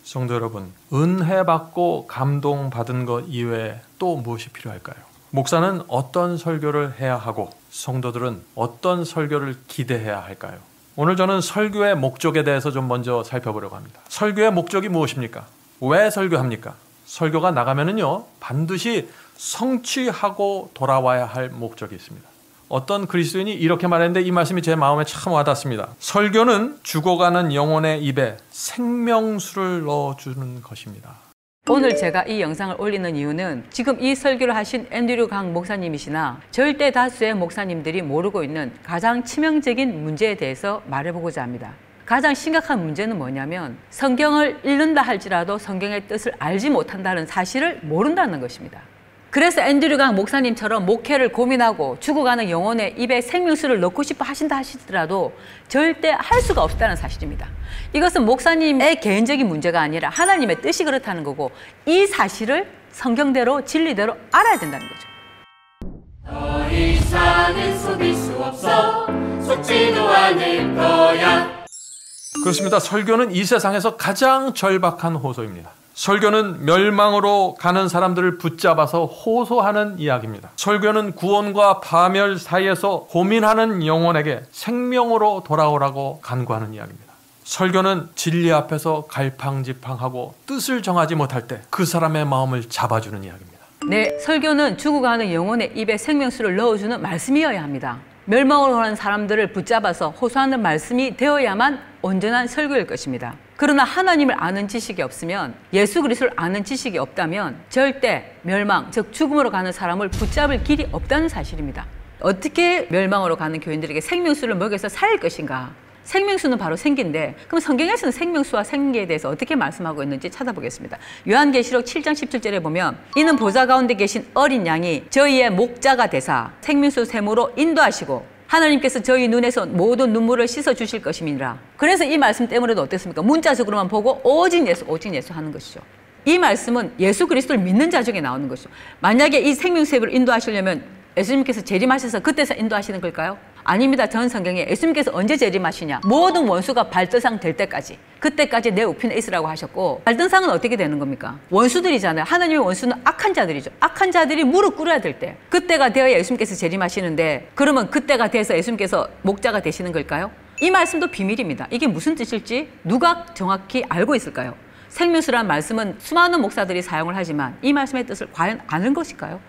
성도 여러분, 은혜 받고 감동받은 것 이외에 또 무엇이 필요할까요? 목사는 어떤 설교를 해야 하고 성도들은 어떤 설교를 기대해야 할까요? 오늘 저는 설교의 목적에 대해서 좀 먼저 살펴보려고 합니다. 설교의 목적이 무엇입니까? 왜 설교합니까? 설교가 나가면은요, 반드시 성취하고 돌아와야 할 목적이 있습니다. 어떤 그리스도인이 이렇게 말했는데 이 말씀이 제 마음에 참 와닿습니다. 설교는 죽어가는 영혼의 입에 생명수를 넣어주는 것입니다. 오늘 제가 이 영상을 올리는 이유는 지금 이 설교를 하신 앤드류 강 목사님이시나 절대 다수의 목사님들이 모르고 있는 가장 치명적인 문제에 대해서 말해보고자 합니다. 가장 심각한 문제는 뭐냐면 성경을 읽는다 할지라도 성경의 뜻을 알지 못한다는 사실을 모른다는 것입니다. 그래서 앤드류 강 목사님처럼 목회를 고민하고 죽어가는 영혼의 입에 생명수를 넣고 싶어 하신다 하시더라도 절대 할 수가 없다는 사실입니다. 이것은 목사님의 개인적인 문제가 아니라 하나님의 뜻이 그렇다는 거고, 이 사실을 성경대로 진리대로 알아야 된다는 거죠. 더 이상은 속일 수 없어, 속지도 않을 거야. 그렇습니다. 설교는 이 세상에서 가장 절박한 호소입니다. 설교는 멸망으로 가는 사람들을 붙잡아서 호소하는 이야기입니다. 설교는 구원과 파멸 사이에서 고민하는 영혼에게 생명으로 돌아오라고 간구하는 이야기입니다. 설교는 진리 앞에서 갈팡질팡하고 뜻을 정하지 못할 때 그 사람의 마음을 잡아주는 이야기입니다. 네, 설교는 죽어가는 영혼의 입에 생명수를 넣어주는 말씀이어야 합니다. 멸망으로 가는 사람들을 붙잡아서 호소하는 말씀이 되어야만 온전한 설교일 것입니다. 그러나 하나님을 아는 지식이 없으면, 예수 그리스도를 아는 지식이 없다면 절대 멸망, 즉 죽음으로 가는 사람을 붙잡을 길이 없다는 사실입니다. 어떻게 멸망으로 가는 교인들에게 생명수를 먹여서 살릴 것인가? 생명수는 바로 생기인데, 그럼 성경에서는 생명수와 생기에 대해서 어떻게 말씀하고 있는지 찾아보겠습니다. 요한계시록 7장 17절에 보면 이는 보좌 가운데 계신 어린 양이 저희의 목자가 되사 생명수 샘으로 인도하시고 하나님께서 저희 눈에서 모든 눈물을 씻어주실 것임이니라. 그래서 이 말씀 때문에도 어땠습니까? 문자적으로만 보고 오직 예수, 오직 예수 하는 것이죠. 이 말씀은 예수 그리스도를 믿는 자 중에 나오는 것이죠. 만약에 이 생명수를 인도하시려면 예수님께서 재림하셔서 그때서 인도하시는 걸까요? 아닙니다. 전 성경에 예수님께서 언제 재림하시냐? 모든 원수가 발등상 될 때까지, 그때까지 내 우편에 있으라고 하셨고, 발등상은 어떻게 되는 겁니까? 원수들이잖아요. 하나님의 원수는 악한 자들이죠. 악한 자들이 무릎 꿇어야 될 때, 그때가 되어야 예수님께서 재림하시는데, 그러면 그때가 돼서 예수님께서 목자가 되시는 걸까요? 이 말씀도 비밀입니다. 이게 무슨 뜻일지 누가 정확히 알고 있을까요? 생명수라는 말씀은 수많은 목사들이 사용을 하지만 이 말씀의 뜻을 과연 아는 것일까요?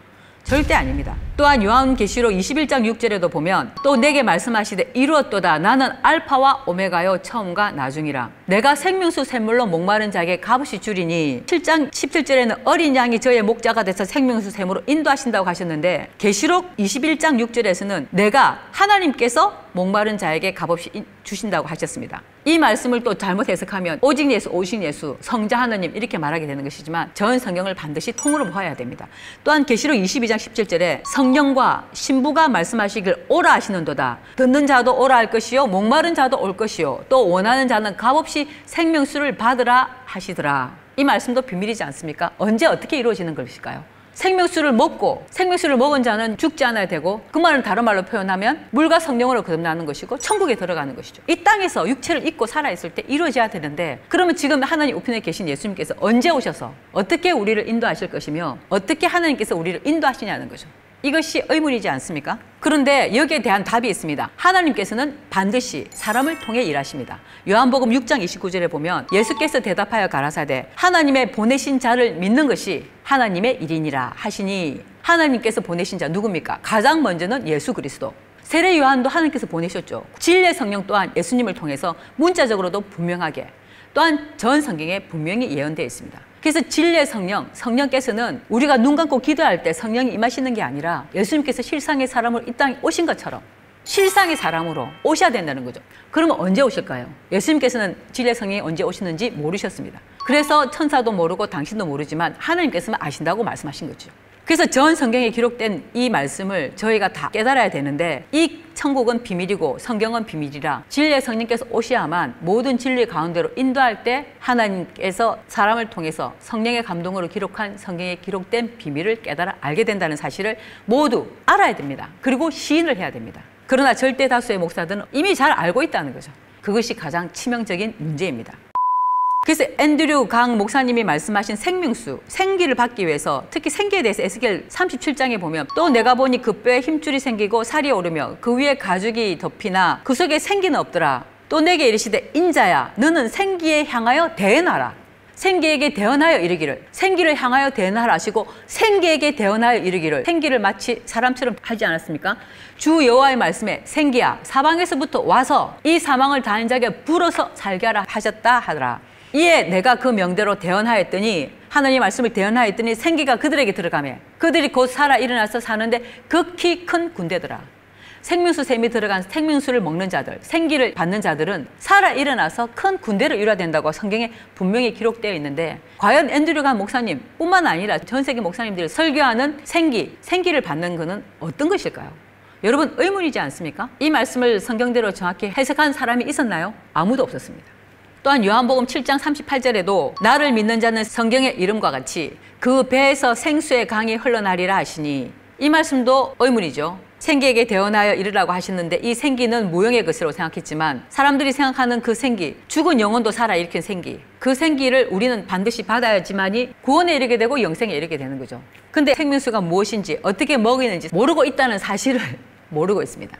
절대 아닙니다. 또한 요한계시록 21장 6절에도 보면 또 내게 말씀하시되 이루었도다. 나는 알파와 오메가요 처음과 나중이라. 내가 생명수 샘물로 목마른 자에게 값없이 주리니. 7장 17절에는 어린 양이 저의 목자가 돼서 생명수 샘으로 인도하신다고 하셨는데, 계시록 21장 6절에서는 내가 하나님께서 목마른 자에게 값없이 주신다고 하셨습니다. 이 말씀을 또 잘못 해석하면 오직 예수, 오직 예수, 성자 하나님 이렇게 말하게 되는 것이지만 전 성경을 반드시 통으로 보아야 됩니다. 또한 계시록 22장 17절에 성령과 신부가 말씀하시길 오라 하시는도다. 듣는 자도 오라 할 것이요 목마른 자도 올 것이요 또 원하는 자는 값없이 생명수를 받으라 하시더라. 이 말씀도 비밀이지 않습니까? 언제 어떻게 이루어지는 것일까요? 생명수를 먹고 생명수를 먹은 자는 죽지 않아야 되고, 그 말은 다른 말로 표현하면 물과 성령으로 거듭나는 것이고 천국에 들어가는 것이죠. 이 땅에서 육체를 입고 살아있을 때 이루어져야 되는데, 그러면 지금 하나님 우편에 계신 예수님께서 언제 오셔서 어떻게 우리를 인도하실 것이며 어떻게 하나님께서 우리를 인도하시냐는 거죠. 이것이 의문이지 않습니까? 그런데 여기에 대한 답이 있습니다. 하나님께서는 반드시 사람을 통해 일하십니다. 요한복음 6장 29절에 보면 예수께서 대답하여 가라사대 하나님의 보내신 자를 믿는 것이 하나님의 일이니라 하시니, 하나님께서 보내신 자 누굽니까? 가장 먼저는 예수 그리스도. 세례 요한도 하나님께서 보내셨죠. 진리의 성령 또한 예수님을 통해서 문자적으로도 분명하게, 또한 전 성경에 분명히 예언되어 있습니다. 그래서 진리의 성령, 성령께서는 우리가 눈 감고 기도할 때 성령이 임하시는 게 아니라 예수님께서 실상의 사람으로 이 땅에 오신 것처럼 실상의 사람으로 오셔야 된다는 거죠. 그러면 언제 오실까요? 예수님께서는 진리의 성령이 언제 오시는지 모르셨습니다. 그래서 천사도 모르고 당신도 모르지만 하나님께서는 아신다고 말씀하신 거죠. 그래서 전 성경에 기록된 이 말씀을 저희가 다 깨달아야 되는데, 이 천국은 비밀이고 성경은 비밀이라 진리의 성령께서 오셔야만 모든 진리 가운데로 인도할 때 하나님께서 사람을 통해서 성령의 감동으로 기록한 성경에 기록된 비밀을 깨달아 알게 된다는 사실을 모두 알아야 됩니다. 그리고 시인을 해야 됩니다. 그러나 절대 다수의 목사들은 이미 잘 알고 있다는 거죠. 그것이 가장 치명적인 문제입니다. 그래서 앤드류 강 목사님이 말씀하신 생명수, 생기를 받기 위해서 특히 생기에 대해서 에스겔 37장에 보면 또 내가 보니 그 뼈에 힘줄이 생기고 살이 오르며 그 위에 가죽이 덮이나 그 속에 생기는 없더라. 또 내게 이르시되 인자야 너는 생기에 향하여 대언하라. 생기에게 대언하여 이르기를, 생기를 향하여 대언하라 하시고 생기에게 대언하여 이르기를, 생기를 마치 사람처럼 하지 않았습니까? 주 여호와의 말씀에 생기야 사방에서부터 와서 이 사망을 당한 자에게 불어서 살게 하라 하셨다 하더라. 이에 내가 그 명대로 대언하였더니, 하나님의 말씀을 대언하였더니 생기가 그들에게 들어가매 그들이 곧 살아 일어나서 사는데 극히 큰 군대더라. 생명수 샘이 들어간 생명수를 먹는 자들, 생기를 받는 자들은 살아 일어나서 큰 군대를 이뤄낸다고 성경에 분명히 기록되어 있는데, 과연 앤드류 강 목사님 뿐만 아니라 전 세계 목사님들이 설교하는 생기를 받는 것은 어떤 것일까요? 여러분 의문이지 않습니까? 이 말씀을 성경대로 정확히 해석한 사람이 있었나요? 아무도 없었습니다. 또한 요한복음 7장 38절에도 나를 믿는 자는 성경의 이름과 같이 그 배에서 생수의 강이 흘러나리라 하시니, 이 말씀도 의문이죠. 생기에게 대언하여 이르라고 하셨는데 이 생기는 무형의 것으로 생각했지만 사람들이 생각하는 그 생기, 죽은 영혼도 살아일으킨 생기, 그 생기를 우리는 반드시 받아야지만이 구원에 이르게 되고 영생에 이르게 되는 거죠. 근데 생명수가 무엇인지 어떻게 먹이는지 모르고 있다는 사실을 모르고 있습니다.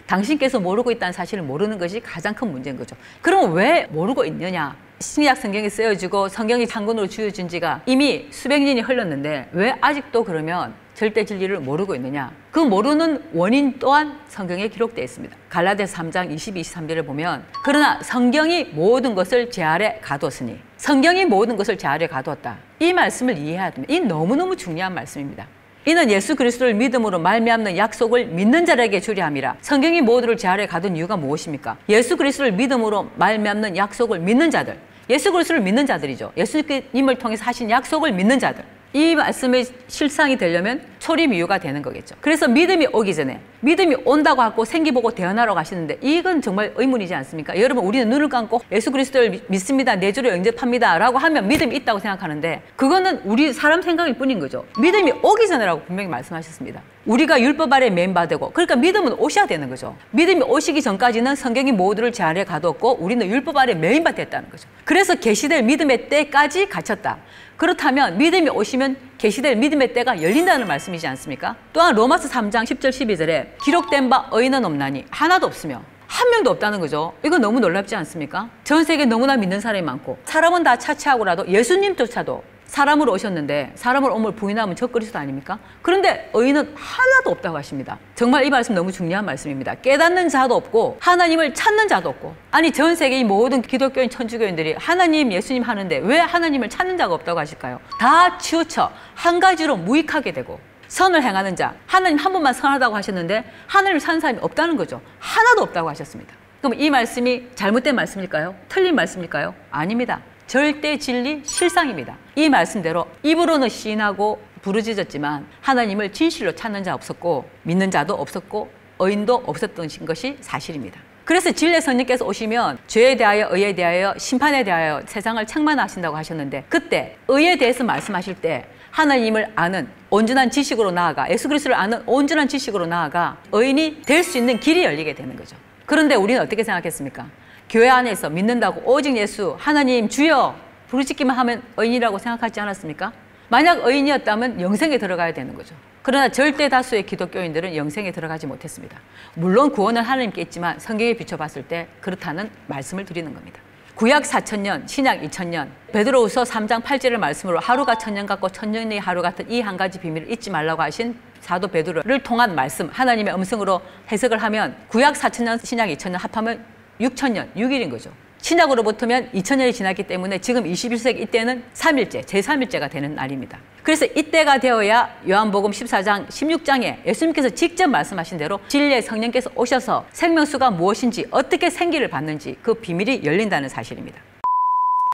당신께서 모르고 있다는 사실을 모르는 것이 가장 큰 문제인 거죠. 그럼 왜 모르고 있느냐? 신약 성경이 쓰여지고 성경이 창건으로 주어진 지가 이미 수백 년이 흘렀는데 왜 아직도 그러면 절대 진리를 모르고 있느냐? 그 모르는 원인 또한 성경에 기록되어 있습니다. 갈라디아서 3장 22, 23절을 보면 그러나 성경이 모든 것을 제 아래 가두었으니, 성경이 모든 것을 제 아래 가두었다. 이 말씀을 이해해야 됩니다. 이 너무너무 중요한 말씀입니다. 이는 예수 그리스도를 믿음으로 말미암는 약속을 믿는 자에게 주려 함이라. 성경이 모두를 제 아래 가둔 이유가 무엇입니까? 예수 그리스도를 믿음으로 말미암는 약속을 믿는 자들, 예수 그리스도를 믿는 자들이죠. 예수님을 통해서 하신 약속을 믿는 자들, 이 말씀의 실상이 되려면 초림 이유가 되는 거겠죠. 그래서 믿음이 오기 전에, 믿음이 온다고 하고 생기 보고 대언하러 가시는데 이건 정말 의문이지 않습니까? 여러분 우리는 눈을 감고 예수 그리스도를 믿습니다, 내 주로 영접합니다 라고 하면 믿음이 있다고 생각하는데 그거는 우리 사람 생각일 뿐인 거죠. 믿음이 오기 전에라고 분명히 말씀하셨습니다. 우리가 율법 아래 매인받고, 그러니까 믿음은 오셔야 되는 거죠. 믿음이 오시기 전까지는 성경이 모두를 제 아래 가두었고 우리는 율법 아래 매인받았다는 거죠. 그래서 계시될 믿음의 때까지 갇혔다. 그렇다면 믿음이 오시면 계시될 믿음의 때가 열린다는 말씀이지 않습니까? 또한 로마서 3장 10절 12절에 기록된 바 의인은 없나니, 하나도 없으며 한 명도 없다는 거죠. 이거 너무 놀랍지 않습니까? 전 세계에 너무나 믿는 사람이 많고 사람은 다 차치하고라도 예수님조차도 사람으로 오셨는데 사람을 오물 부인하면 저 그리스도 아닙니까? 그런데 의인은 하나도 없다고 하십니다. 정말 이 말씀 너무 중요한 말씀입니다. 깨닫는 자도 없고 하나님을 찾는 자도 없고, 아니 전 세계 이 모든 기독교인 천주교인들이 하나님 예수님 하는데 왜 하나님을 찾는 자가 없다고 하실까요? 다 치우쳐 한 가지로 무익하게 되고, 선을 행하는 자, 하나님 한 분만 선하다고 하셨는데 하나님을 사는 사람이 없다는 거죠. 하나도 없다고 하셨습니다. 그럼 이 말씀이 잘못된 말씀일까요? 틀린 말씀일까요? 아닙니다. 절대 진리 실상입니다. 이 말씀대로 입으로는 시인하고 부르짖었지만 하나님을 진실로 찾는 자 없었고 믿는 자도 없었고 의인도 없었던 것이 사실입니다. 그래서 진리의 성령께서 오시면 죄에 대하여, 의에 대하여, 심판에 대하여 세상을 책망하신다고 하셨는데, 그때 의에 대해서 말씀하실 때 하나님을 아는 온전한 지식으로 나아가, 예수 그리스도를 아는 온전한 지식으로 나아가 의인이 될 수 있는 길이 열리게 되는 거죠. 그런데 우리는 어떻게 생각했습니까? 교회 안에서 믿는다고 오직 예수, 하나님 주여 부르짖기만 하면 의인이라고 생각하지 않았습니까? 만약 의인이었다면 영생에 들어가야 되는 거죠. 그러나 절대 다수의 기독교인들은 영생에 들어가지 못했습니다. 물론 구원은 하나님께 있지만 성경에 비춰봤을 때 그렇다는 말씀을 드리는 겁니다. 구약 4,000년, 신약 2,000년, 베드로후서 3장 8절의 말씀으로 하루가 1,000년 같고 1,000년이 하루 같은 이 한 가지 비밀을 잊지 말라고 하신 사도 베드로를 통한 말씀, 하나님의 음성으로 해석을 하면 구약 4,000년, 신약 2,000년 합하면 6,000년, 6일인 거죠. 신약으로부터면 2000년이 지났기 때문에 지금 21세기 이때는 3일째, 제3일째가 되는 날입니다. 그래서 이때가 되어야 요한복음 14장, 16장에 예수님께서 직접 말씀하신 대로 진리의 성령께서 오셔서 생명수가 무엇인지, 어떻게 생기를 받는지 그 비밀이 열린다는 사실입니다.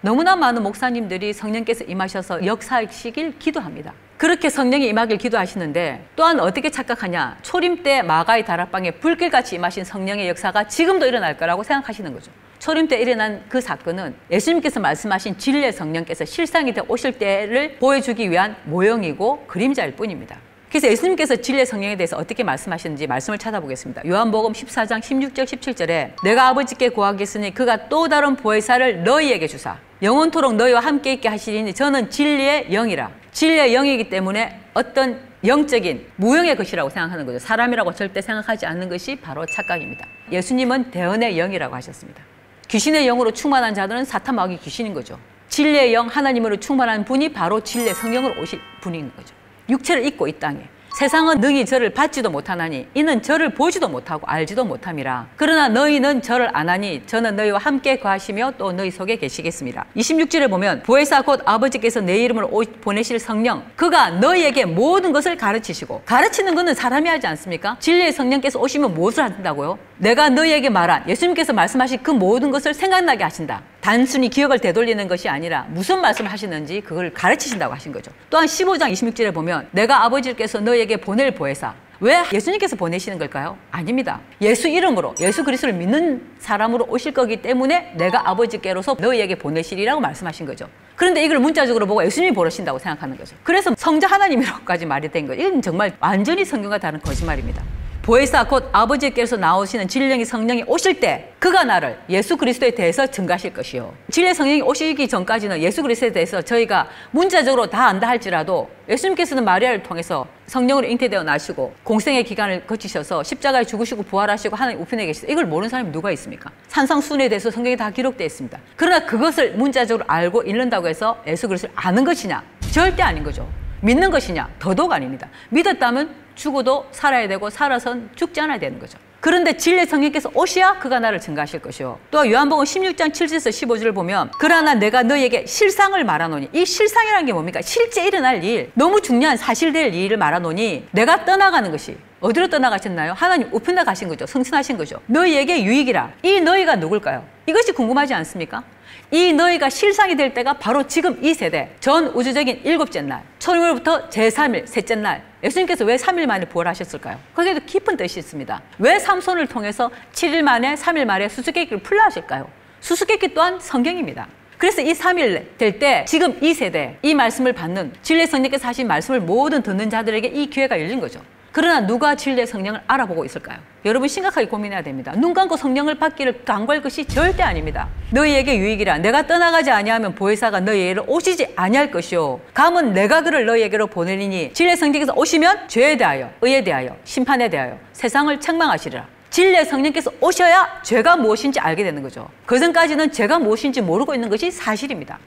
너무나 많은 목사님들이 성령께서 임하셔서 역사하시길 기도합니다. 그렇게 성령이 임하길 기도하시는데 또한 어떻게 착각하냐, 초림 때 마가의 다락방에 불길같이 임하신 성령의 역사가 지금도 일어날 거라고 생각하시는 거죠. 초림 때 일어난 그 사건은 예수님께서 말씀하신 진리의 성령께서 실상이 되어 오실 때를 보여주기 위한 모형이고 그림자일 뿐입니다. 그래서 예수님께서 진리의 성령에 대해서 어떻게 말씀하시는지 말씀을 찾아보겠습니다. 요한복음 14장 16절 17절에 내가 아버지께 구하겠으니 그가 또 다른 보혜사를 너희에게 주사, 영원토록 너희와 함께 있게 하시리니 저는 진리의 영이라. 진리의 영이기 때문에 어떤 영적인 무형의 것이라고 생각하는 거죠. 사람이라고 절대 생각하지 않는 것이 바로 착각입니다. 예수님은 대언의 영이라고 하셨습니다. 귀신의 영으로 충만한 자들은 사탄 마귀 귀신인 거죠. 진리의 영 하나님으로 충만한 분이 바로 진리의 성령으로 오실 분인 거죠. 육체를 입고 이 땅에. 세상은 능히 저를 받지도 못하나니 이는 저를 보지도 못하고 알지도 못함이라. 그러나 너희는 저를 아나니 저는 너희와 함께 거하시며 또 너희 속에 계시겠습니다. 26절에 보면 보혜사 곧 아버지께서 내 이름으로 보내실 성령 그가 너희에게 모든 것을 가르치시고, 가르치는 것은 사람이 하지 않습니까? 진리의 성령께서 오시면 무엇을 한다고요? 내가 너희에게 말한 예수님께서 말씀하신 그 모든 것을 생각나게 하신다. 단순히 기억을 되돌리는 것이 아니라 무슨 말씀을 하시는지 그걸 가르치신다고 하신 거죠. 또한 15장 26절에 보면 내가 아버지께서 너희에게 보낼 보혜사. 왜 예수님께서 보내시는 걸까요? 아닙니다. 예수 이름으로 예수 그리스도를 믿는 사람으로 오실 거기 때문에 내가 아버지께로서 너희에게 보내시리라고 말씀하신 거죠. 그런데 이걸 문자적으로 보고 예수님이 보내신다고 생각하는 거죠. 그래서 성자 하나님이라고까지 말이 된 거예요. 이건 정말 완전히 성경과 다른 거짓말입니다. 보혜사 곧 아버지께서 나오시는 진리의 성령이 오실 때 그가 나를 예수 그리스도에 대해서 증가하실 것이요. 진리의 성령이 오시기 전까지는 예수 그리스도에 대해서 저희가 문자적으로 다 안다 할지라도 예수님께서는 마리아를 통해서 성령으로 잉태되어 나시고 공생의 기간을 거치셔서 십자가에 죽으시고 부활하시고 하나님 우편에 계시다. 이걸 모르는 사람이 누가 있습니까? 산상순에 대해서 성경에 다 기록되어 있습니다. 그러나 그것을 문자적으로 알고 읽는다고 해서 예수 그리스도를 아는 것이냐? 절대 아닌 거죠. 믿는 것이냐? 더더욱 아닙니다. 믿었다면 죽어도 살아야 되고 살아선 죽지 않아야 되는 거죠. 그런데 진리의 성령께서 오셔야 그가 나를 증가하실 것이요. 또 요한복음 16장 7절에서 15절을 보면 그러나 내가 너희에게 실상을 말하노니, 이 실상이라는 게 뭡니까? 실제 일어날 일, 너무 중요한 사실될 일을 말하노니 내가 떠나가는 것이 어디로 떠나가셨나요? 하나님 우편에 가신 거죠. 승천하신 거죠. 너희에게 유익이라. 이 너희가 누굴까요? 이것이 궁금하지 않습니까? 이 너희가 실상이 될 때가 바로 지금 이 세대, 전 우주적인 일곱째 날, 천일로부터 제3일, 셋째 날. 예수님께서 왜 3일 만에 부활하셨을까요? 거기에도 깊은 뜻이 있습니다. 왜 삼손을 통해서 7일 만에 3일 만에 수수께끼를 풀라 하실까요? 수수께끼 또한 성경입니다. 그래서 이 3일 될 때 지금 이 세대, 이 말씀을 받는 진리의 성령께서 하신 말씀을 모든 듣는 자들에게 이 기회가 열린 거죠. 그러나 누가 진리의 성령을 알아보고 있을까요? 여러분 심각하게 고민해야 됩니다. 눈 감고 성령을 받기를 간구할 것이 절대 아닙니다. 너희에게 유익이라. 내가 떠나가지 아니하면 보혜사가 너희에게로 오시지 아니할 것이요. 감은 내가 그를 너희에게로 보내리니 진리의 성령께서 오시면 죄에 대하여, 의에 대하여, 심판에 대하여 세상을 책망하시리라. 진리의 성령께서 오셔야 죄가 무엇인지 알게 되는 거죠. 그전까지는 죄가 무엇인지 모르고 있는 것이 사실입니다.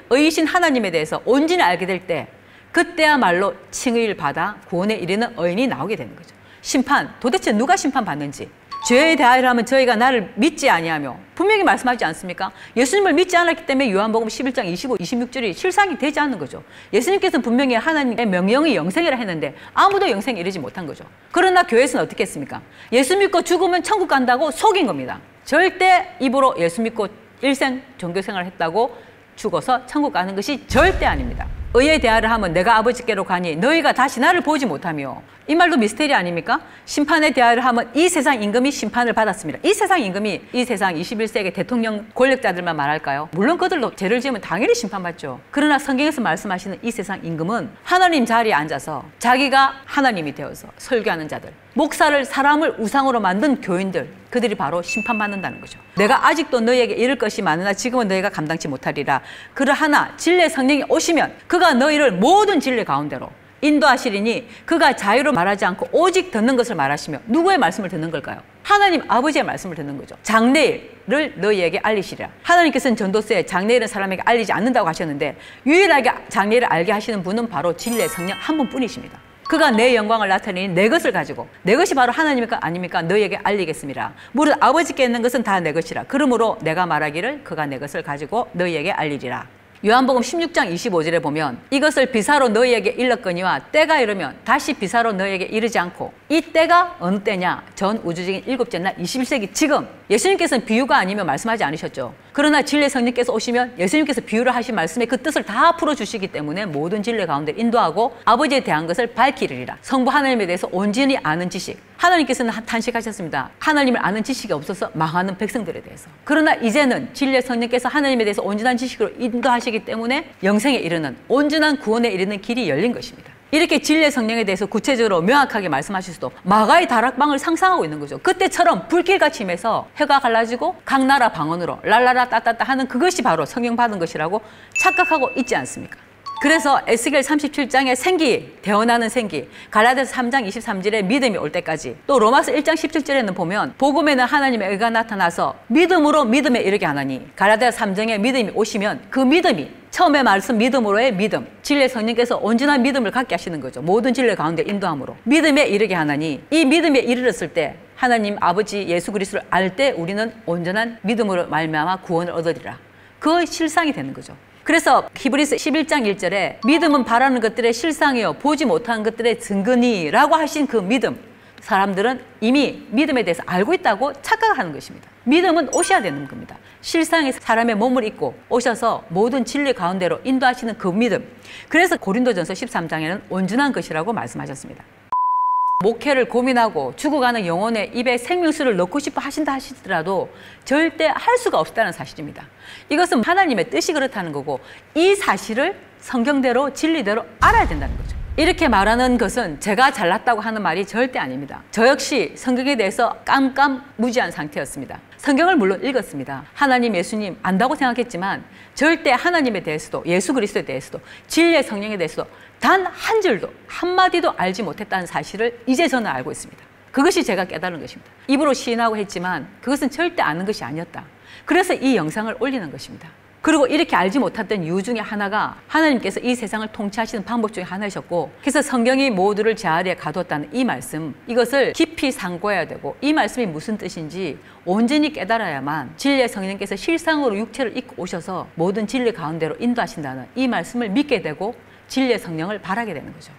의이신 하나님에 대해서 온전히 알게 될 때 그때야말로 칭의를 받아 구원에 이르는 의인이 나오게 되는 거죠. 심판, 도대체 누가 심판받는지. 죄에 대하여 하면 저희가 나를 믿지 아니하며 분명히 말씀하지 않습니까? 예수님을 믿지 않았기 때문에 요한복음 11장 25, 26절이 실상이 되지 않는 거죠. 예수님께서는 분명히 하나님의 명령이 영생이라 했는데 아무도 영생에 이르지 못한 거죠. 그러나 교회에서는 어떻게 했습니까? 예수 믿고 죽으면 천국 간다고 속인 겁니다. 절대 입으로 예수 믿고 일생 종교생활을 했다고 죽어서 천국 가는 것이 절대 아닙니다. 의에 대하여 하면 내가 아버지께로 가니 너희가 다시 나를 보지 못하며, 이 말도 미스테리 아닙니까? 심판에 대하여 하면 이 세상 임금이 심판을 받았습니다. 이 세상 임금이 이 세상 21세기 대통령 권력자들만 말할까요? 물론 그들도 죄를 지으면 당연히 심판받죠. 그러나 성경에서 말씀하시는 이 세상 임금은 하나님 자리에 앉아서 자기가 하나님이 되어서 설교하는 자들, 목사를 사람을 우상으로 만든 교인들, 그들이 바로 심판받는다는 거죠. 내가 아직도 너희에게 이를 것이 많으나 지금은 너희가 감당치 못하리라. 그러하나 진리의 성령이 오시면 그가 너희를 모든 진리 가운데로 인도하시리니 그가 자유로 말하지 않고 오직 듣는 것을 말하시며. 누구의 말씀을 듣는 걸까요? 하나님 아버지의 말씀을 듣는 거죠. 장래일을 너희에게 알리시리라. 하나님께서는 전도서에 장래일은 사람에게 알리지 않는다고 하셨는데 유일하게 장래일을 알게 하시는 분은 바로 진리의 성령 한 분뿐이십니다. 그가 내 영광을 나타내니 내 것을 가지고, 내 것이 바로 하나님입니까 아닙니까? 너희에게 알리겠습니다. 무릇 아버지께 있는 것은 다 내 것이라. 그러므로 내가 말하기를 그가 내 것을 가지고 너희에게 알리리라. 요한복음 16장 25절에 보면 이것을 비사로 너희에게 일렀거니와 때가 이르면 다시 비사로 너희에게 이르지 않고. 이 때가 어느 때냐? 전 우주적인 일곱째 날 21세기 지금. 예수님께서는 비유가 아니면 말씀하지 않으셨죠. 그러나 진리의 성령께서 오시면 예수님께서 비유를 하신 말씀에 그 뜻을 다 풀어주시기 때문에 모든 진리 가운데 인도하고 아버지에 대한 것을 밝히리라. 성부 하나님에 대해서 온전히 아는 지식. 하나님께서는 탄식하셨습니다. 하나님을 아는 지식이 없어서 망하는 백성들에 대해서. 그러나 이제는 진리의 성령께서 하나님에 대해서 온전한 지식으로 인도하시기 때문에 영생에 이르는, 온전한 구원에 이르는 길이 열린 것입니다. 이렇게 진리의 성령에 대해서 구체적으로 명확하게 말씀하실 수도 마가의 다락방을 상상하고 있는 거죠. 그때처럼 불길같이 임해서 해가 갈라지고 각 나라 방언으로 랄라라 따따따 하는 그것이 바로 성령 받은 것이라고 착각하고 있지 않습니까? 그래서 에스겔 37장의 생기, 대언하는 생기, 갈라디아서 3장 23절에 믿음이 올 때까지, 또 로마서 1장 17절에는 보면 복음에는 하나님의 의가 나타나서 믿음으로 믿음에 이르게 하나니, 갈라디아서 3장에 믿음이 오시면 그 믿음이 처음에 말씀 믿음으로의 믿음, 진리의 성령께서 온전한 믿음을 갖게 하시는 거죠. 모든 진리 가운데 인도함으로 믿음에 이르게 하나니, 이 믿음에 이르렀을 때 하나님 아버지 예수 그리스도를 알 때 우리는 온전한 믿음으로 말미암아 구원을 얻으리라. 그 실상이 되는 거죠. 그래서 히브리서 11장 1절에 믿음은 바라는 것들의 실상이요 보지 못하는 것들의 증거니라고 하신 그 믿음, 사람들은 이미 믿음에 대해서 알고 있다고 착각하는 것입니다. 믿음은 오셔야 되는 겁니다. 실상이 사람의 몸을 입고 오셔서 모든 진리 가운데로 인도하시는 그 믿음. 그래서 고린도전서 13장에는 온전한 것이라고 말씀하셨습니다. 목회를 고민하고 죽어가는 영혼의 입에 생명수를 넣고 싶어 하신다 하시더라도 절대 할 수가 없다는 사실입니다. 이것은 하나님의 뜻이 그렇다는 거고, 이 사실을 성경대로 진리대로 알아야 된다는 거죠. 이렇게 말하는 것은 제가 잘났다고 하는 말이 절대 아닙니다. 저 역시 성경에 대해서 깜깜무지한 상태였습니다. 성경을 물론 읽었습니다. 하나님, 예수님 안다고 생각했지만 절대 하나님에 대해서도 예수 그리스도에 대해서도 진리의 성령에 대해서도 단 한 줄도 한마디도 알지 못했다는 사실을 이제 저는 알고 있습니다. 그것이 제가 깨달은 것입니다. 입으로 시인하고 했지만 그것은 절대 아는 것이 아니었다. 그래서 이 영상을 올리는 것입니다. 그리고 이렇게 알지 못했던 이유 중에 하나가 하나님께서 이 세상을 통치하시는 방법 중에 하나이셨고, 그래서 성경이 모두를 제 아래에 가두었다는 이 말씀, 이것을 깊이 상고해야 되고, 이 말씀이 무슨 뜻인지 온전히 깨달아야만 진리의 성령께서 실상으로 육체를 입고 오셔서 모든 진리 가운데로 인도하신다는 이 말씀을 믿게 되고 진리의 성령을 바라게 되는 거죠.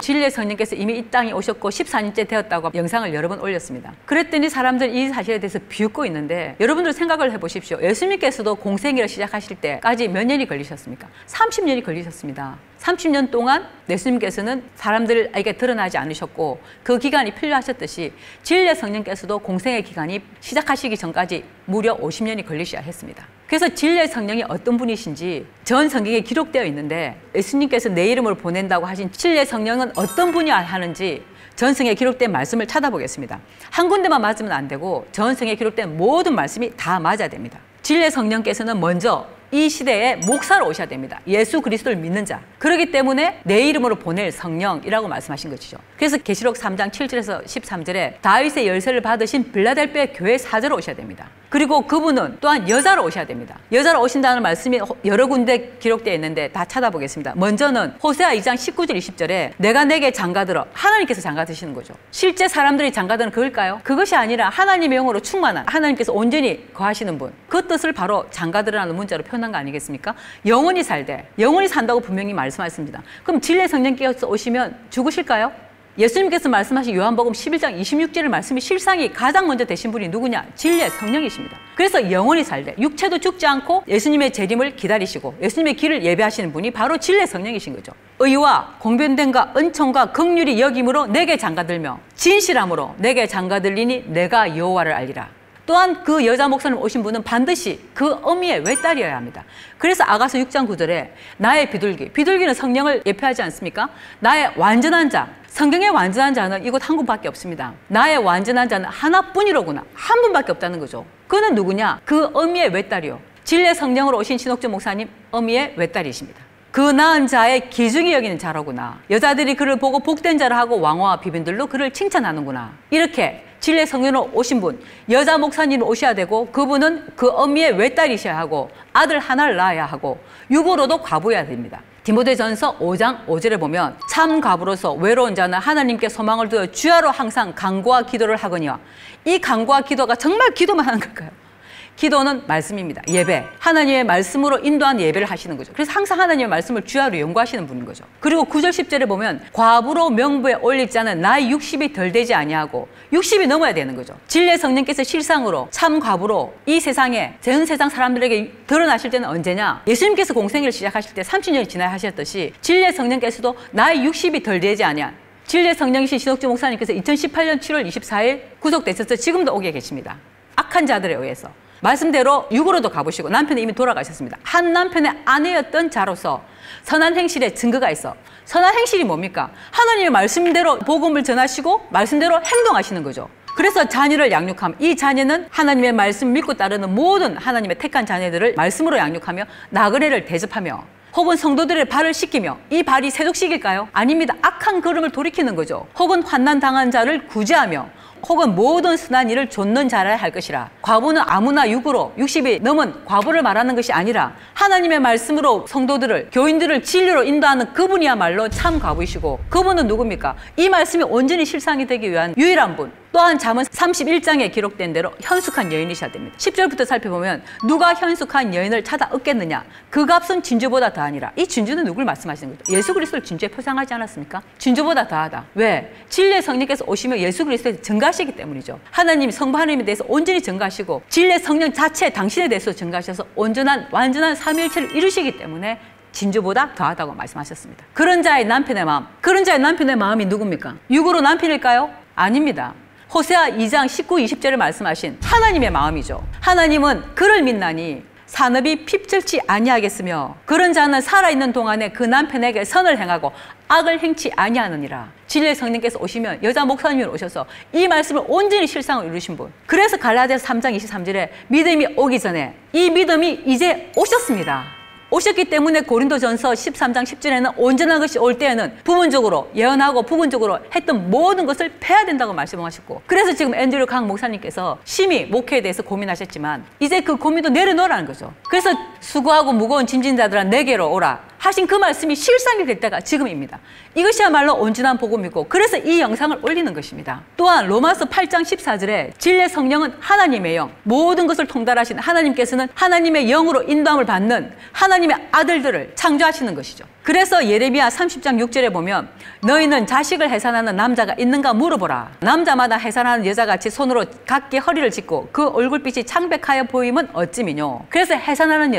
진리의 성령께서 이미 이 땅에 오셨고 14년째 되었다고 영상을 여러 번 올렸습니다. 그랬더니 사람들이 이 사실에 대해서 비웃고 있는데, 여러분들 생각을 해보십시오. 예수님께서도 공생애를 시작하실 때까지 몇 년이 걸리셨습니까? 30년이 걸리셨습니다. 30년 동안 예수님께서는 사람들에게 드러나지 않으셨고 그 기간이 필요하셨듯이 진리의 성령께서도 공생의 기간이 시작하시기 전까지 무려 50년이 걸리셔야 했습니다. 그래서 진리의 성령이 어떤 분이신지 전 성경에 기록되어 있는데, 예수님께서 내 이름으로 보낸다고 하신 진리의 성령은 어떤 분이 하는지 전성에 기록된 말씀을 찾아보겠습니다. 한 군데만 맞으면 안 되고 전성에 기록된 모든 말씀이 다 맞아야 됩니다. 진리의 성령께서는 먼저 이 시대에 목사로 오셔야 됩니다. 예수 그리스도를 믿는 자. 그렇기 때문에 내 이름으로 보낼 성령이라고 말씀하신 것이죠. 그래서 계시록 3장 7절에서 13절에 다윗의 열쇠를 받으신 빌라델비아 교회 사제로 오셔야 됩니다. 그리고 그분은 또한 여자로 오셔야 됩니다. 여자로 오신다는 말씀이 여러 군데 기록되어 있는데 다 찾아보겠습니다. 먼저는 호세아 2장 19절 20절에 내가 내게 장가들어, 하나님께서 장가드시는 거죠. 실제 사람들이 장가드는 그걸까요? 그것이 아니라 하나님의 영으로 충만한, 하나님께서 온전히 거하시는 분, 그 뜻을 바로 장가들으라는 문자로 표현한 거 아니겠습니까? 영원히 살되, 영원히 산다고 분명히 말씀하셨습니다. 그럼 진리의 성령께서 오시면 죽으실까요? 예수님께서 말씀하신 요한복음 11장 26절의 말씀이 실상이 가장 먼저 되신 분이 누구냐? 진리의 성령이십니다. 그래서 영원히 살되 육체도 죽지 않고 예수님의 재림을 기다리시고 예수님의 길을 예배하시는 분이 바로 진리의 성령이신 거죠. 의와 공변됨과 은총과 긍휼이 여김으로 내게 장가들며 진실함으로 내게 장가들리니 내가 여호와를 알리라. 또한 그 여자 목사님 오신 분은 반드시 그 어미의 외딸이어야 합니다. 그래서 아가서 6장 9절에 나의 비둘기, 비둘기는 성령을 예표하지 않습니까? 나의 완전한 자, 성경의 완전한 자는 이곳 한 분밖에 없습니다. 나의 완전한 자는 하나뿐이로구나. 한 분밖에 없다는 거죠. 그는 누구냐? 그 어미의 외딸이요. 진리의 성령으로 오신 신옥주 목사님 어미의 외딸이십니다. 그 낳은 자의 기중히 여기는 자로구나. 여자들이 그를 보고 복된 자라 하고 왕화와 비빈들로 그를 칭찬하는구나. 이렇게 진리의 성령으로 오신 분, 여자 목사님으로 오셔야 되고, 그분은 그 어미의 외딸이셔야 하고 아들 하나를 낳아야 하고 육으로도 과부여야 됩니다. 디모데전서 5장 5절에 보면 참 과부로서 외로운 자는 하나님께 소망을 두어 주야로 항상 간구와 기도를 하거니와, 이 간구와 기도가 정말 기도만 하는 걸까요? 기도는 말씀입니다. 예배. 하나님의 말씀으로 인도한 예배를 하시는 거죠. 그래서 항상 하나님의 말씀을 주야로 연구하시는 분인 거죠. 그리고 9절 10절에 보면 과부로 명부에 올릴 자는 나이 60이 덜 되지 아니하고 60이 넘어야 되는 거죠. 진리의 성령께서 실상으로 참 과부로 이 세상에, 전 세상 사람들에게 드러나실 때는 언제냐? 예수님께서 공생애를 시작하실 때 30년이 지나야 하셨듯이 진리의 성령께서도 나이 60이 덜 되지 아니한, 진리의 성령이신 신옥주 목사님께서 2018년 7월 24일 구속되셔서 지금도 오게 계십니다. 악한 자들에 의해서 말씀대로 육으로도 가보시고 남편이 이미 돌아가셨습니다. 한 남편의 아내였던 자로서 선한 행실에 증거가 있어. 선한 행실이 뭡니까? 하나님의 말씀대로 복음을 전하시고 말씀대로 행동하시는 거죠. 그래서 자녀를 양육하면 이 자녀는 하나님의 말씀 믿고 따르는 모든 하나님의 택한 자녀들을 말씀으로 양육하며 나그네를 대접하며 혹은 성도들의 발을 씻기며 이 발이 세속식일까요? 아닙니다. 악한 걸음을 돌이키는 거죠. 혹은 환난 당한 자를 구제하며 혹은 모든 선한 일을 좇는 자라야 할 것이라. 과부는 아무나 육으로 60이 넘은 과부를 말하는 것이 아니라 하나님의 말씀으로 성도들을 교인들을 진리로 인도하는 그분이야말로 참 과부이시고 그분은 누굽니까? 이 말씀이 온전히 실상이 되기 위한 유일한 분. 또한 잠언 31장에 기록된 대로 현숙한 여인이셔야 됩니다. 10절부터 살펴보면 누가 현숙한 여인을 찾아 얻겠느냐? 그 값은 진주보다 더하니라. 이 진주는 누굴 말씀하시는 거죠? 예수 그리스도를 진주에 표상하지 않았습니까? 진주보다 더하다. 왜? 진리의 성령께서 오시며 예수 그리스도에 증가하시기 때문이죠. 하나님 성부 하나님에 대해서 온전히 증가하시고 진리의 성령 자체 당신에 대해서 증가하셔서 온전한 완전한 삼위일체를 이루시기 때문에 진주보다 더하다고 말씀하셨습니다. 그런 자의 남편의 마음, 그런 자의 남편의 마음이 누굽니까? 육으로 남편일까요? 아닙니다. 호세아 2장 19, 20절에 말씀하신 하나님의 마음이죠. 하나님은 그를 믿나니 산업이 핍절치 아니하겠으며 그런 자는 살아있는 동안에 그 남편에게 선을 행하고 악을 행치 아니하느니라. 진리의 성령께서 오시면 여자 목사님이 오셔서 이 말씀을 온전히 실상으로 이루신 분. 그래서 갈라디아서 3장 23절에 믿음이 오기 전에 이 믿음이 이제 오셨습니다. 오셨기 때문에 고린도전서 13장 10절에는 온전한 것이 올 때에는 부분적으로 예언하고 부분적으로 했던 모든 것을 패야 된다고 말씀하셨고, 그래서 지금 앤드류 강 목사님께서 심히 목회에 대해서 고민하셨지만 이제 그 고민도 내려놓으라는 거죠. 그래서 수고하고 무거운 짐진 자들아 내게로 오라 하신 그 말씀이 실상이 될 때가 지금입니다. 이것이야말로 온전한 복음이고 그래서 이 영상을 올리는 것입니다. 또한 로마서 8장 14절에 진리의 성령은 하나님의 영, 모든 것을 통달하신 하나님께서는 하나님의 영으로 인도함을 받는 하나님의 아들들을 창조하시는 것이죠. 그래서 예레미야 30장 6절에 보면 너희는 자식을 해산하는 남자가 있는가 물어보라. 남자마다 해산하는 여자같이 손으로 각기 허리를 짚고 그 얼굴빛이 창백하여 보임은 어찌미뇨. 그래서 해산하는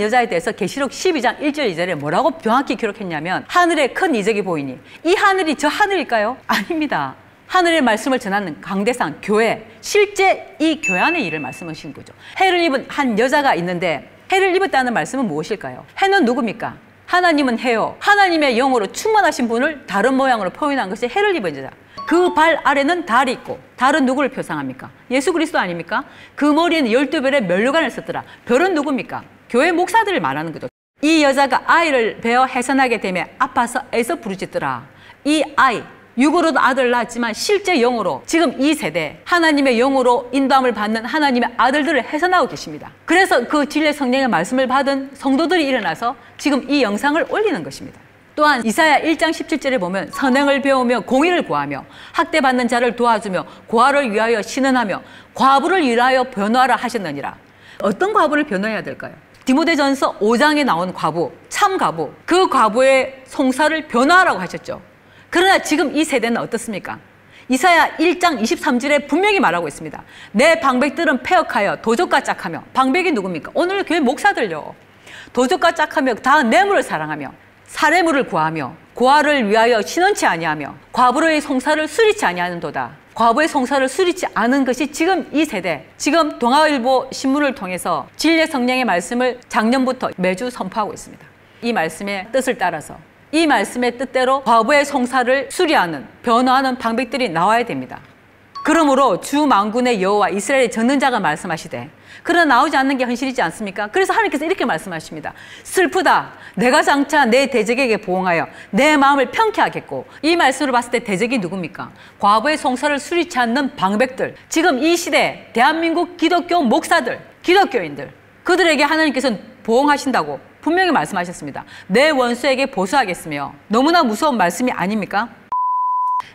여자에 대해서 계시록 12장 1절 2절에 뭐라고 정확히 기록했냐면 하늘에 큰 이적이 보이니 이 하늘이 저 하늘일까요? 아닙니다. 하늘의 말씀을 전하는 강대상 교회, 실제 이 교회 안의 일을 말씀하신 거죠. 해를 입은 한 여자가 있는데 해를 입었다는 말씀은 무엇일까요? 해는 누굽니까? 하나님은 해요. 하나님의 영으로 충만하신 분을 다른 모양으로 표현한 것이 해를 입은 여자. 그 발 아래는 달이 있고 달은 누구를 표상합니까? 예수 그리스도 아닙니까? 그 머리에는 12별의 면류관을 썼더라. 별은 누굽니까? 교회 목사들을 말하는 거죠. 이 여자가 아이를 베어 해산하게 되면 아파서 애서 부르짖더라. 이 아이, 육으로도 아들을 낳았지만 실제 영으로 지금 이 세대 하나님의 영으로 인도함을 받는 하나님의 아들들을 해산하고 계십니다. 그래서 그 진리의 성령의 말씀을 받은 성도들이 일어나서 지금 이 영상을 올리는 것입니다. 또한 이사야 1장 17절에 보면 선행을 배우며 공의를 구하며 학대받는 자를 도와주며 고아를 위하여 신원하며 과부를 위하여 변호하라 하셨느니라. 어떤 과부를 변호해야 될까요? 디모데전서 5장에 나온 과부, 참 과부, 그 과부의 송사를 변호하라고 하셨죠. 그러나 지금 이 세대는 어떻습니까? 이사야 1장 23절에 분명히 말하고 있습니다. 내 방백들은 패역하여 도적과 짝하며, 방백이 누굽니까? 오늘 교회 목사들요. 도적과 짝하며 다 뇌물을 사랑하며 사례물을 구하며 고아를 위하여 신원치 아니하며 과부의 송사를 수리치 아니하는도다. 과부의 송사를 수리치 않은 것이 지금 이 세대, 지금 동아일보 신문을 통해서 진리의 성령의 말씀을 작년부터 매주 선포하고 있습니다. 이 말씀의 뜻을 따라서 이 말씀의 뜻대로 과부의 송사를 수리하는, 변호하는 방백들이 나와야 됩니다. 그러므로 주 만군의 여호와 이스라엘의 전능자가 말씀하시되, 그러나 나오지 않는 게 현실이지 않습니까? 그래서 하나님께서 이렇게 말씀하십니다. 슬프다. 내가 장차 내 대적에게 보응하여 내 마음을 편케 하겠고. 이 말씀으로 봤을 때 대적이 누굽니까? 과부의 송사를 수리치 않는 방백들, 지금 이 시대 대한민국 기독교 목사들, 기독교인들, 그들에게 하나님께서는 보응하신다고 분명히 말씀하셨습니다. 내 원수에게 보수하겠으며. 너무나 무서운 말씀이 아닙니까?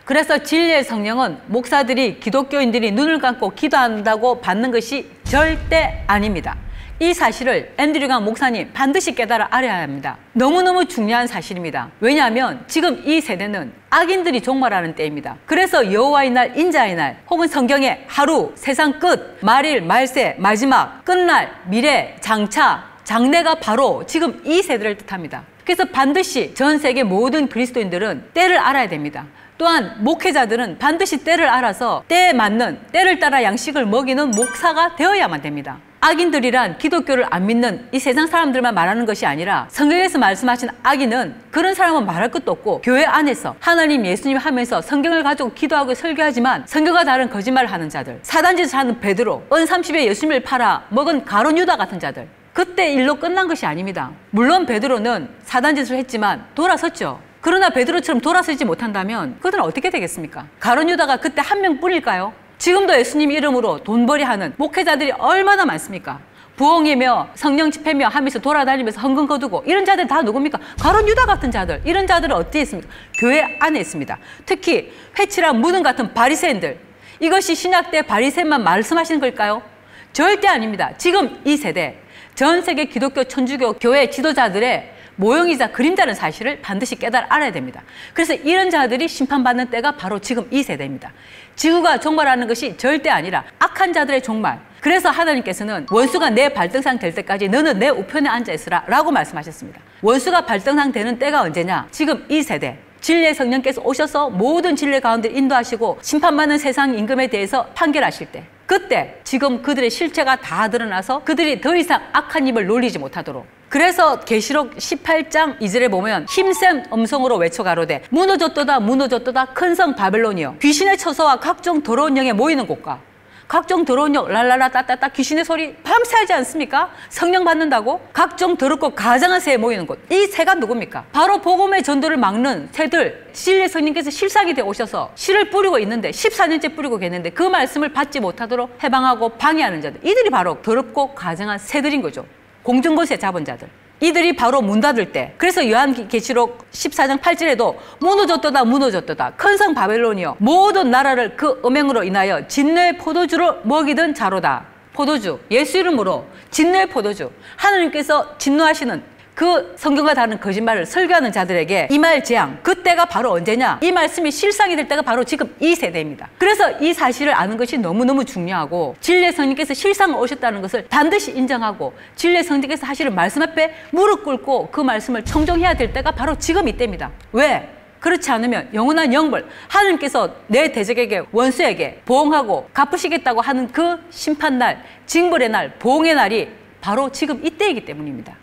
그래서 진리의 성령은 목사들이, 기독교인들이 눈을 감고 기도한다고 받는 것이 절대 아닙니다. 이 사실을 앤드류 강 목사님 반드시 깨달아 알아야 합니다. 너무너무 중요한 사실입니다. 왜냐하면 지금 이 세대는 악인들이 종말하는 때입니다. 그래서 여호와의 날, 인자의 날, 혹은 성경에 하루, 세상 끝, 말일, 말세, 마지막, 끝날, 미래, 장차, 장래가 바로 지금 이 세대를 뜻합니다. 그래서 반드시 전 세계 모든 그리스도인들은 때를 알아야 됩니다. 또한 목회자들은 반드시 때를 알아서 때에 맞는, 때를 따라 양식을 먹이는 목사가 되어야만 됩니다. 악인들이란 기독교를 안 믿는 이 세상 사람들만 말하는 것이 아니라 성경에서 말씀하신 악인은 그런 사람은 말할 것도 없고 교회 안에서 하나님 예수님 하면서 성경을 가지고 기도하고 설교하지만 성경과 다른 거짓말을 하는 자들, 사단짓을 하는 베드로, 은 30에 예수님을 팔아 먹은 가룟 유다 같은 자들, 그때 일로 끝난 것이 아닙니다. 물론 베드로는 사단짓을 했지만 돌아섰죠. 그러나 베드로처럼 돌아서지 못한다면 그들은 어떻게 되겠습니까? 가룟 유다가 그때 한 명뿐일까요? 지금도 예수님 이름으로 돈벌이하는 목회자들이 얼마나 많습니까? 부흥이며 성령 집회며 하면서 돌아다니면서 헌금 거두고 이런 자들 다 누굽니까? 가룟 유다 같은 자들. 이런 자들은 어디에 있습니까? 교회 안에 있습니다. 특히 회칠한 무덤 같은 바리새인들. 이것이 신약 때 바리새인만 말씀하시는 걸까요? 절대 아닙니다. 지금 이 세대 전 세계 기독교 천주교 교회 지도자들의 모형이자 그림자는 사실을 반드시 깨달아 알아야 됩니다. 그래서 이런 자들이 심판받는 때가 바로 지금 이 세대입니다. 지구가 종말하는 것이 절대 아니라 악한 자들의 종말. 그래서 하나님께서는 원수가 내 발등상 될 때까지 너는 내 우편에 앉아있으라 라고 말씀하셨습니다. 원수가 발등상 되는 때가 언제냐? 지금 이 세대. 진리의 성령께서 오셔서 모든 진리 가운데 인도하시고 심판받는 세상 임금에 대해서 판결하실 때, 그때 지금 그들의 실체가 다 드러나서 그들이 더 이상 악한 입을 놀리지 못하도록. 그래서 계시록 18장 2절에 보면 힘센 음성으로 외쳐 가로되 무너졌도다 무너졌도다 큰 성 바벨론이여 귀신의 처소와 각종 더러운 영에 모이는 곳과 각종 더러운 영 랄랄라 따따따 귀신의 소리 밤새 하지 않습니까? 성령 받는다고? 각종 더럽고 가장한 새에 모이는 곳. 이 새가 누굽니까? 바로 복음의 전도를 막는 새들. 진리의 성령께서 실상이 되어 오셔서 씨를 뿌리고 있는데 14년째 뿌리고 계는데 그 말씀을 받지 못하도록 해방하고 방해하는 자들. 이들이 바로 더럽고 가장한 새들인 거죠. 공중권세 잡은 자들. 이들이 바로 문 닫을 때. 그래서 요한계시록 14장 8절에도 무너졌도다 무너졌도다 큰 성 바벨론이여 모든 나라를 그 음행으로 인하여 진노의 포도주를 먹이던 자로다. 포도주, 예수 이름으로 진노의 포도주. 하나님께서 진노하시는 그 성경과 다른 거짓말을 설교하는 자들에게 임할 재앙, 그때가 바로 언제냐? 이 말씀이 실상이 될 때가 바로 지금 이 세대입니다. 그래서 이 사실을 아는 것이 너무너무 중요하고 진리의 성령께서 실상을 오셨다는 것을 반드시 인정하고 진리의 성령께서 하시는 말씀 앞에 무릎 꿇고 그 말씀을 청종해야 될 때가 바로 지금 이때입니다. 왜? 그렇지 않으면 영원한 영벌, 하나님께서 내 대적에게 원수에게 보응하고 갚으시겠다고 하는 그 심판날, 징벌의 날, 보응의 날이 바로 지금 이때이기 때문입니다.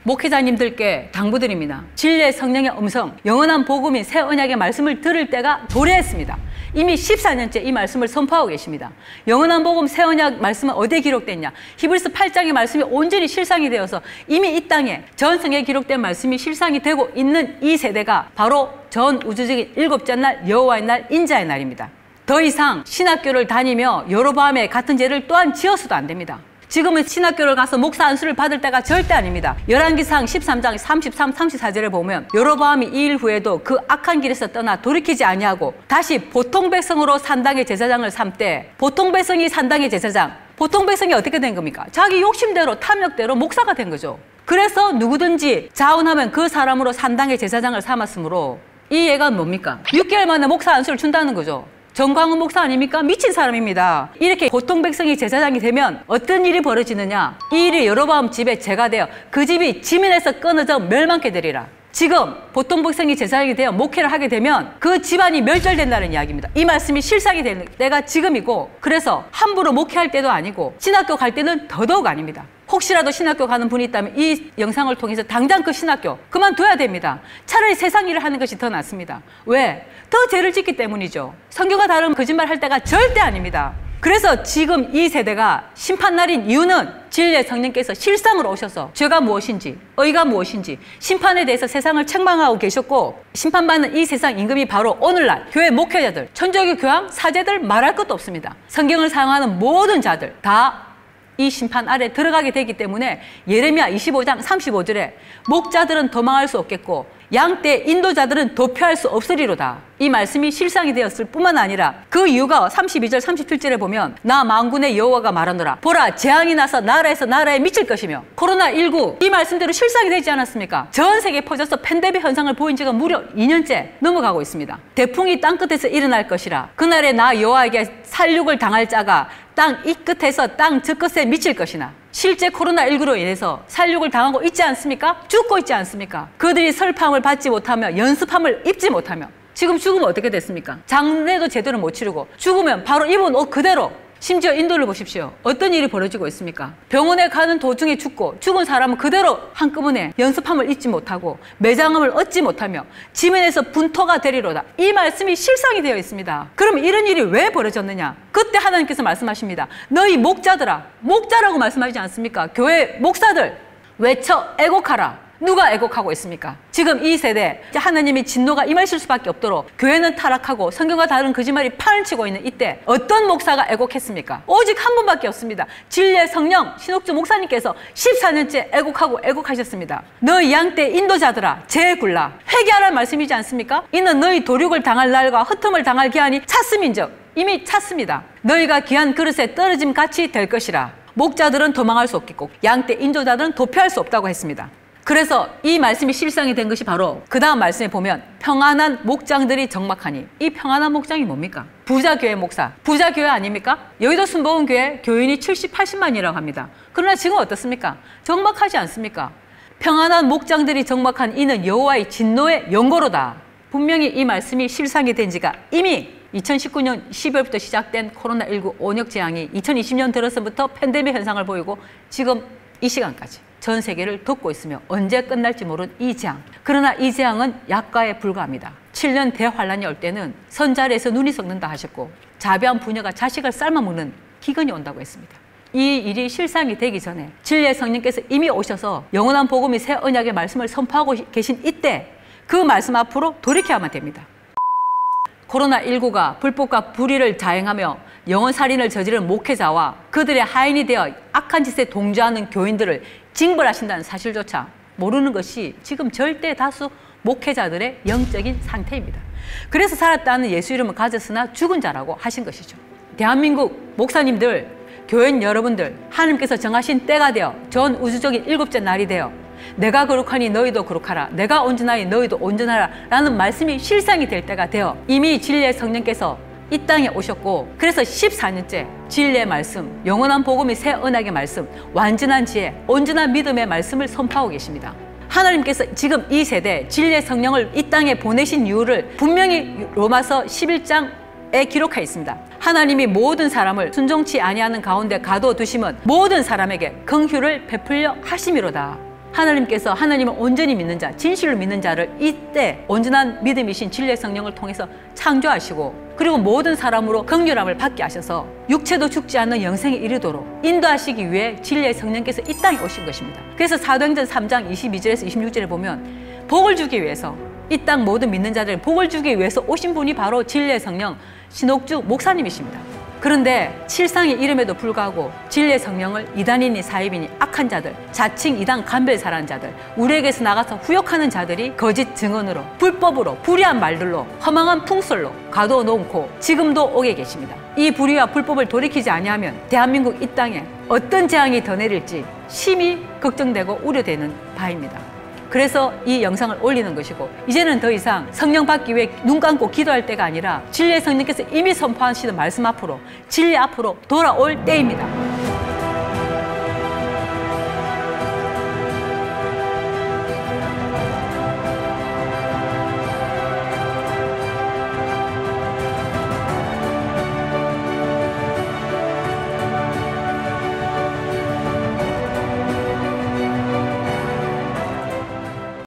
목회자님들께 당부드립니다. 진리의 성령의 음성, 영원한 복음인 새 언약의 말씀을 들을 때가 도래했습니다. 이미 14년째 이 말씀을 선포하고 계십니다. 영원한 복음 새 언약 말씀은 어디에 기록됐냐? 히브리서 8장의 말씀이 온전히 실상이 되어서 이미 이 땅에 전 성경에 기록된 말씀이 실상이 되고 있는 이 세대가 바로 전 우주적인 일곱째 날 여호와의 날 인자의 날입니다. 더 이상 신학교를 다니며 여로보암의 같은 죄를 또한 지어서도 안 됩니다. 지금은 신학교를 가서 목사 안수를 받을 때가 절대 아닙니다. 열왕기상 13장 33, 34절에 보면 여로보암이 이 일 후에도 그 악한 길에서 떠나 돌이키지 아니하고 다시 보통 백성으로 산당의 제사장을 삼되, 보통 백성이 산당의 제사장, 보통 백성이 어떻게 된 겁니까? 자기 욕심대로 탐욕대로 목사가 된 거죠. 그래서 누구든지 자원하면 그 사람으로 산당의 제사장을 삼았으므로 이 얘가 뭡니까? 6개월 만에 목사 안수를 준다는 거죠. 정광훈 목사 아닙니까? 미친 사람입니다. 이렇게 보통 백성이 제사장이 되면 어떤 일이 벌어지느냐? 이 일이 여로보암 집에 죄가 되어 그 집이 지면에서 끊어져 멸망케 되리라. 지금 보통 백성이 제사장이 되어 목회를 하게 되면 그 집안이 멸절된다는 이야기입니다. 이 말씀이 실상이 되는 때가 지금이고, 그래서 함부로 목회할 때도 아니고 신학교 갈 때는 더더욱 아닙니다. 혹시라도 신학교 가는 분이 있다면 이 영상을 통해서 당장 그 신학교 그만둬야 됩니다. 차라리 세상 일을 하는 것이 더 낫습니다. 왜? 더 죄를 짓기 때문이죠. 성경과 다른 거짓말 할 때가 절대 아닙니다. 그래서 지금 이 세대가 심판날인 이유는 진리의 성령께서 실상으로 오셔서 죄가 무엇인지, 의가 무엇인지, 심판에 대해서 세상을 책망하고 계셨고, 심판받는 이 세상 임금이 바로 오늘날 교회 목회자들, 천주교 교황, 사제들 말할 것도 없습니다. 성경을 사용하는 모든 자들 다 이 심판 아래 들어가게 되기 때문에 예레미야 25장 35절에 목자들은 도망할 수 없겠고 양떼 인도자들은 도피할 수 없으리로다. 이 말씀이 실상이 되었을 뿐만 아니라 그 이유가 32절 37절에 보면 나 만군의 여호와가 말하노라. 보라, 재앙이 나서 나라에서 나라에 미칠 것이며, 코로나19 이 말씀대로 실상이 되지 않았습니까? 전 세계에 퍼져서 팬데믹 현상을 보인 지가 무려 2년째 넘어가고 있습니다. 대풍이 땅끝에서 일어날 것이라. 그날에 나 여호와에게 살육을 당할 자가 땅 이 끝에서 땅 저 끝에 미칠 것이나. 실제 코로나19로 인해서 살육을 당하고 있지 않습니까? 죽고 있지 않습니까? 그들이 설파함을 받지 못하며 연습함을 입지 못하며 지금 죽으면 어떻게 됐습니까? 장례도 제대로 못 치르고 죽으면 바로 입은 옷 그대로 심지어 인도를 보십시오. 어떤 일이 벌어지고 있습니까? 병원에 가는 도중에 죽고 죽은 사람은 그대로 한꺼번에 연습함을 잊지 못하고 매장함을 얻지 못하며 지면에서 분토가 되리로다. 이 말씀이 실상이 되어 있습니다. 그럼 이런 일이 왜 벌어졌느냐? 그때 하나님께서 말씀하십니다. 너희 목자들아, 목자라고 말씀하시지 않습니까? 교회 목사들 외쳐 애곡하라. 누가 애곡하고 있습니까? 지금 이 세대 하나님의 진노가 임하실 수밖에 없도록 교회는 타락하고 성경과 다른 거짓말이 판을 치고 있는 이때 어떤 목사가 애곡했습니까? 오직 한 분밖에 없습니다. 진리의 성령 신옥주 목사님께서 14년째 애곡하고 애곡하셨습니다. 너희 양떼 인도자들아 재굴라. 회개하라는 말씀이지 않습니까? 이는 너희 도륙을 당할 날과 흩음을 당할 기한이 찼음인즉 이미 찼습니다. 너희가 귀한 그릇에 떨어짐 같이 될 것이라. 목자들은 도망할 수 없겠고 양떼 인도자들은 도피할 수 없다고 했습니다. 그래서 이 말씀이 실상이 된 것이 바로 그 다음 말씀에 보면 평안한 목장들이 적막하니, 이 평안한 목장이 뭡니까? 부자교회 목사, 부자교회 아닙니까? 여의도 순복음교회 교인이 70, 80만이라고 합니다. 그러나 지금 어떻습니까? 적막하지 않습니까? 평안한 목장들이 적막한 이는 여호와의 진노의 연고로다. 분명히 이 말씀이 실상이 된 지가 이미 2019년 12월부터 시작된 코로나19 온역 재앙이 2020년 들어서부터 팬데믹 현상을 보이고 지금 이 시간까지 전 세계를 덮고 있으며 언제 끝날지 모르는 이 재앙. 그러나 이 재앙은 약과에 불과합니다. 7년 대환란이 올 때는 선자리에서 눈이 썩는다 하셨고 자비한 부녀가 자식을 삶아먹는 기근이 온다고 했습니다. 이 일이 실상이 되기 전에 진리의 성령께서 이미 오셔서 영원한 복음이 새 언약의 말씀을 선포하고 계신 이때 그 말씀 앞으로 돌이켜야만 됩니다. 코로나19가 불법과 불의를 자행하며 영혼살인을 저지른 목회자와 그들의 하인이 되어 악한 짓에 동조하는 교인들을 징벌하신다는 사실조차 모르는 것이 지금 절대 다수 목회자들의 영적인 상태입니다. 그래서 살았다는 예수 이름을 가졌으나 죽은 자라고 하신 것이죠. 대한민국 목사님들, 교인 여러분들, 하나님께서 정하신 때가 되어 전 우주적인 일곱째 날이 되어 내가 거룩하니 너희도 거룩하라, 내가 온전하니 너희도 온전하라 라는 말씀이 실상이 될 때가 되어 이미 진리의 성령께서 이 땅에 오셨고, 그래서 14년째 진리의 말씀, 영원한 복음의 새 언약의 말씀, 완전한 지혜, 온전한 믿음의 말씀을 선포하고 계십니다. 하나님께서 지금 이 세대 진리의 성령을 이 땅에 보내신 이유를 분명히 로마서 11장에 기록하여 있습니다. 하나님이 모든 사람을 순종치 아니하는 가운데 가둬두심은 모든 사람에게 긍휼을 베풀려 하심이로다. 하나님께서 하나님을 온전히 믿는 자, 진실로 믿는 자를 이때 온전한 믿음이신 진리의 성령을 통해서 창조하시고, 그리고 모든 사람으로 긍휼함을 받게 하셔서 육체도 죽지 않는 영생에 이르도록 인도하시기 위해 진리의 성령께서 이 땅에 오신 것입니다. 그래서 사도행전 3장 22절에서 26절에 보면 복을 주기 위해서, 이 땅 모든 믿는 자들 복을 주기 위해서 오신 분이 바로 진리의 성령 신옥주 목사님이십니다. 그런데 실상의 이름에도 불구하고 진리의 성령을 이단이니 사입이니 악한 자들, 자칭 이단 간별사라는 자들, 우리에게서 나가서 후욕하는 자들이 거짓 증언으로, 불법으로, 불의한 말들로, 허망한 풍설로 가둬놓고 지금도 오게 계십니다. 이 불의와 불법을 돌이키지 아니하면 대한민국 이 땅에 어떤 재앙이 더 내릴지 심히 걱정되고 우려되는 바입니다. 그래서 이 영상을 올리는 것이고, 이제는 더 이상 성령 받기 위해 눈 감고 기도할 때가 아니라 진리의 성령께서 이미 선포하시는 말씀 앞으로, 진리 앞으로 돌아올 때입니다.